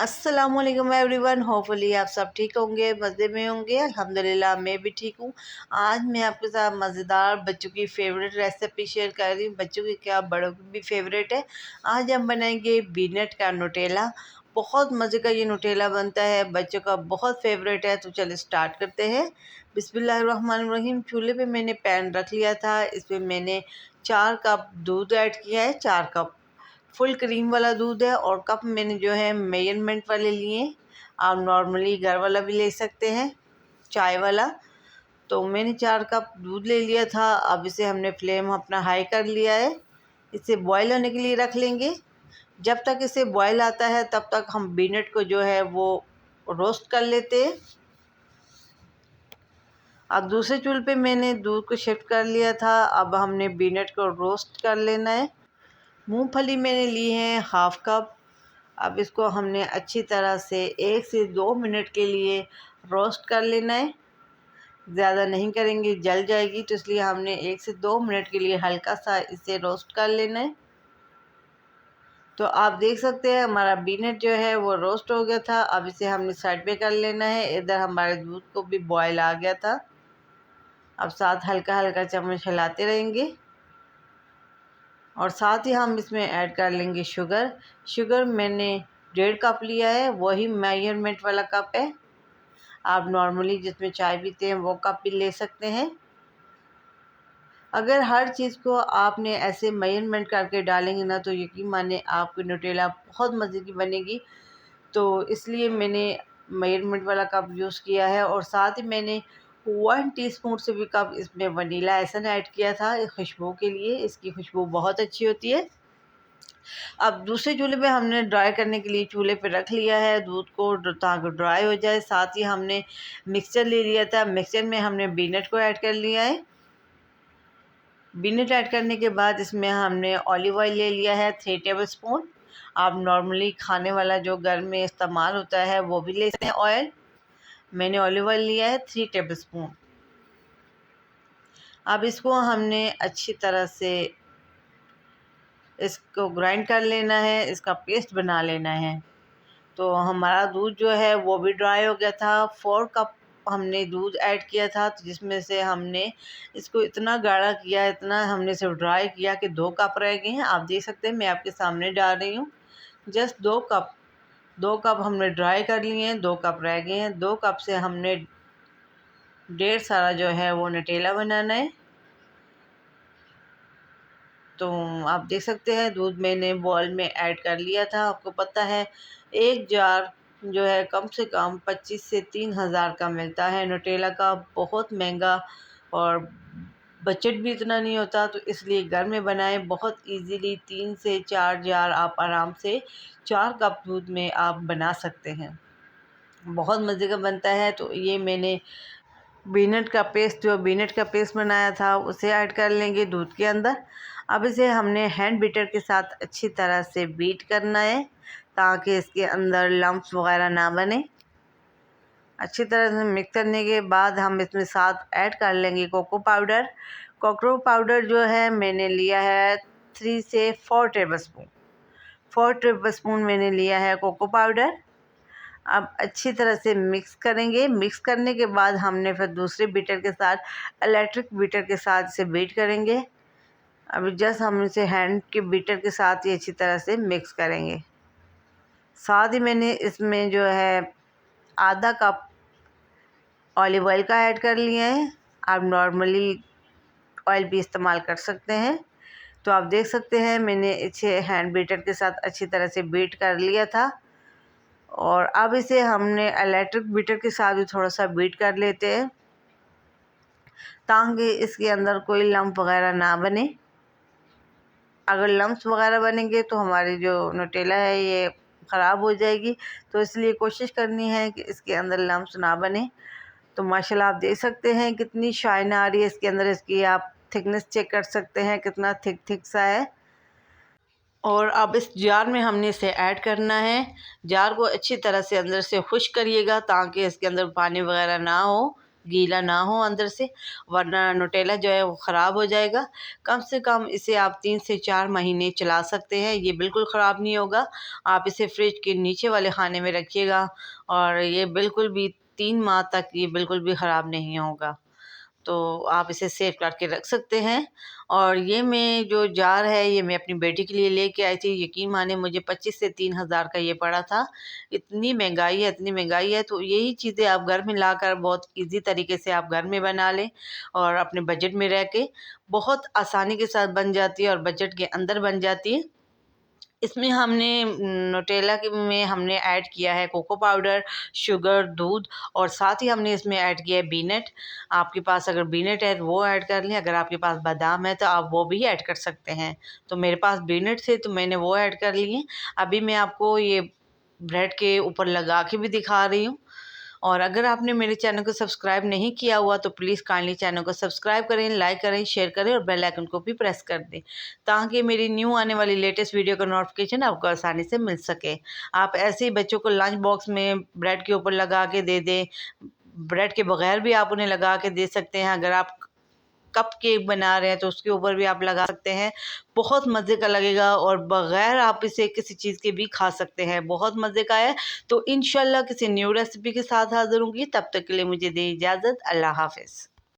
अस्सलामुअलैकुम everyone. Hopefully आप सब ठीक होंगे, मज़े में होंगे। अल्हम्दुलिल्लाह मैं भी ठीक हूँ। आज मैं आपके साथ मज़ेदार बच्चों की फेवरेट रेसिपी शेयर कर रही हूँ। बच्चों की क्या, बड़ों की भी फेवरेट है। आज हम बनाएंगे पीनट का नुटेला। बहुत मज़े का ये नुटेला बनता है, बच्चों का बहुत फेवरेट है। तो चलिए स्टार्ट करते हैं। बिस्मिल्लाहिर्रहमानिर्रहीम। चूल्हे पे मैंने पैन रख लिया था। इसमें मैंने 4 कप दूध ऐड किया है। 4 कप फुल क्रीम वाला दूध है और कप मैंने जो है मेजरमेंट वाले लिए। आप नॉर्मली घर वाला भी ले सकते हैं, चाय वाला। तो मैंने 4 कप दूध ले लिया था। अब इसे हमने फ्लेम अपना हाई कर लिया है। इसे बॉयल होने के लिए रख लेंगे। जब तक इसे बॉयल आता है तब तक हम पीनट को जो है वो रोस्ट कर लेते हैं। अब दूसरे चूल्हे पे मैंने दूध को शिफ्ट कर लिया था। अब हमने पीनट को रोस्ट कर लेना है। मूंगफली मैंने ली है हाफ कप। अब इसको हमने अच्छी तरह से 1 से 2 मिनट के लिए रोस्ट कर लेना है। ज़्यादा नहीं करेंगे, जल जाएगी, तो इसलिए हमने 1 से 2 मिनट के लिए हल्का सा इसे रोस्ट कर लेना है। तो आप देख सकते हैं हमारा पीनट जो है वो रोस्ट हो गया था। अब इसे हमने साइड पे कर लेना है। इधर हमारे दूध को भी बॉयल आ गया था। अब साथ हल्का हल्का चम्मच हिलाते रहेंगे और साथ ही हम इसमें ऐड कर लेंगे शुगर। शुगर मैंने 1.5 कप लिया है, वही मेजरमेंट वाला कप है। आप नॉर्मली जिसमें चाय पीते हैं वो कप भी ले सकते हैं। अगर हर चीज़ को आपने ऐसे मेजरमेंट करके डालेंगे ना, तो यकीन माने आपकी न्यूटेला बहुत मज़े की बनेगी। तो इसलिए मैंने मेजरमेंट वाला कप यूज़ किया है। और साथ ही मैंने 1 टीस्पून से भी कप इसमें वनीला एसेंस ऐड किया था खुशबू के लिए। इसकी खुशबू बहुत अच्छी होती है। अब दूसरे चूल्हे पे हमने ड्राई करने के लिए चूल्हे पे रख लिया है दूध को, ताकि ड्राई हो जाए। साथ ही हमने मिक्सचर ले लिया था। मिक्सचर में हमने पीनट को ऐड कर लिया है। पीनट ऐड करने के बाद इसमें हमने ऑलिव ऑयल ले लिया है 3 टेबलस्पून। आप नॉर्मली खाने वाला जो घर में इस्तेमाल होता है वो भी ले सकते हैं ऑयल। मैंने ऑलिव ऑयल लिया है 3 टेबलस्पून। अब इसको हमने अच्छी तरह से इसको ग्राइंड कर लेना है, इसका पेस्ट बना लेना है। तो हमारा दूध जो है वो भी ड्राई हो गया था। 4 कप हमने दूध ऐड किया था, तो जिसमें से हमने इसको इतना गाढ़ा किया, इतना हमने सिर्फ ड्राई किया कि 2 कप रह गए हैं। आप देख सकते हैं मैं आपके सामने डाल रही हूँ। जस्ट 2 कप हमने ड्राई कर लिए हैं, 2 कप रह गए हैं। 2 कप से हमने ढेर सारा जो है वो नटेला बनाना है। तो आप देख सकते हैं दूध मैंने बॉल में ऐड कर लिया था। आपको पता है एक जार जो है कम से कम 25 से 3,000 का मिलता है न्यूटेला का। बहुत महंगा और बजट भी इतना नहीं होता, तो इसलिए घर में बनाएं। बहुत इजीली 3 से 4 जार आप आराम से 4 कप दूध में आप बना सकते हैं। बहुत मज़े का बनता है। तो ये मैंने पीनट का पेस्ट बनाया था उसे ऐड कर लेंगे दूध के अंदर। अब इसे हमने हैंड बीटर के साथ अच्छी तरह से बीट करना है, ताकि इसके अंदर लम्प्स वगैरह ना बने। अच्छी तरह से मिक्स करने के बाद हम इसमें साथ ऐड कर लेंगे कोको पाउडर। कोको पाउडर जो है मैंने लिया है 3 से 4 टेबलस्पून। 4 टेबलस्पून मैंने लिया है कोको पाउडर। अब अच्छी तरह से मिक्स करेंगे। मिक्स करने के बाद हमने फिर दूसरे बीटर के साथ, इलेक्ट्रिक बीटर के साथ इसे बीट करेंगे। अभी जस्ट हम इसे हैंड के बीटर के साथ ही अच्छी तरह से मिक्स करेंगे। साथ ही मैंने इसमें जो है आधा कप ऑलिव ऑयल का ऐड कर लिया है। आप नॉर्मली ऑयल भी इस्तेमाल कर सकते हैं। तो आप देख सकते हैं मैंने इसे हैंड बीटर के साथ अच्छी तरह से बीट कर लिया था। और अब इसे हमने इलेक्ट्रिक बीटर के साथ भी थोड़ा सा बीट कर लेते हैं, ताकि इसके अंदर कोई लम्प वगैरह ना बने। अगर लम्प्स वगैरह बनेंगे तो हमारी जो न्यूटेला है ये ख़राब हो जाएगी। तो इसलिए कोशिश करनी है कि इसके अंदर लम्प्स ना बने। तो माशाल्लाह आप देख सकते हैं कितनी शाइन आ रही है इसके अंदर। इसकी आप थिकनेस चेक कर सकते हैं कितना थिक सा है। और अब इस जार में हमने इसे ऐड करना है। जार को अच्छी तरह से अंदर से खुश करिएगा, ताकि इसके अंदर पानी वगैरह ना हो। गीला ना हो अंदर से, वरना न्यूटेला जो है वो ख़राब हो जाएगा। कम से कम इसे आप 3 से 4 महीने चला सकते हैं, ये बिल्कुल ख़राब नहीं होगा। आप इसे फ्रिज के नीचे वाले खाने में रखिएगा और ये बिल्कुल भी 3 माह तक ये बिल्कुल भी ख़राब नहीं होगा। तो आप इसे सेव करके रख सकते हैं। और ये मैं जो जार है ये मैं अपनी बेटी के लिए लेके आई थी। यकीन माने मुझे 25 से 3,000 का ये पड़ा था। इतनी महंगाई है, इतनी महंगाई है, तो यही चीज़ें आप घर में लाकर बहुत ईज़ी तरीके से आप घर में बना लें और अपने बजट में रह के बहुत आसानी के साथ बन जाती है और बजट के अंदर बन जाती है। इसमें हमने न्यूटेला के में हमने ऐड किया है कोको पाउडर, शुगर, दूध और साथ ही हमने इसमें ऐड किया है पीनट। आपके पास अगर पीनट है तो वो ऐड कर लें, अगर आपके पास बादाम है तो आप वो भी ऐड कर सकते हैं। तो मेरे पास पीनट थे तो मैंने वो ऐड कर लिए। अभी मैं आपको ये ब्रेड के ऊपर लगा के भी दिखा रही हूँ। और अगर आपने मेरे चैनल को सब्सक्राइब नहीं किया हुआ तो प्लीज़ काइंडली चैनल को सब्सक्राइब करें, लाइक करें, शेयर करें और बेल आइकन को भी प्रेस कर दें ताकि मेरी न्यू आने वाली लेटेस्ट वीडियो का नोटिफिकेशन आपको आसानी से मिल सके। आप ऐसे ही बच्चों को लंच बॉक्स में ब्रेड के ऊपर लगा के दे दें। ब्रेड के बगैर भी आप उन्हें लगा के दे सकते हैं। अगर आप कप केक बना रहे हैं तो उसके ऊपर भी आप लगा सकते हैं। बहुत मज़े का लगेगा और बग़ैर आप इसे किसी चीज़ के भी खा सकते हैं, बहुत मज़े का है। तो इंशाल्लाह किसी न्यू रेसिपी के साथ हाज़िर होंगी, तब तक के लिए मुझे दें इजाज़त। अल्लाह हाफ़िज़।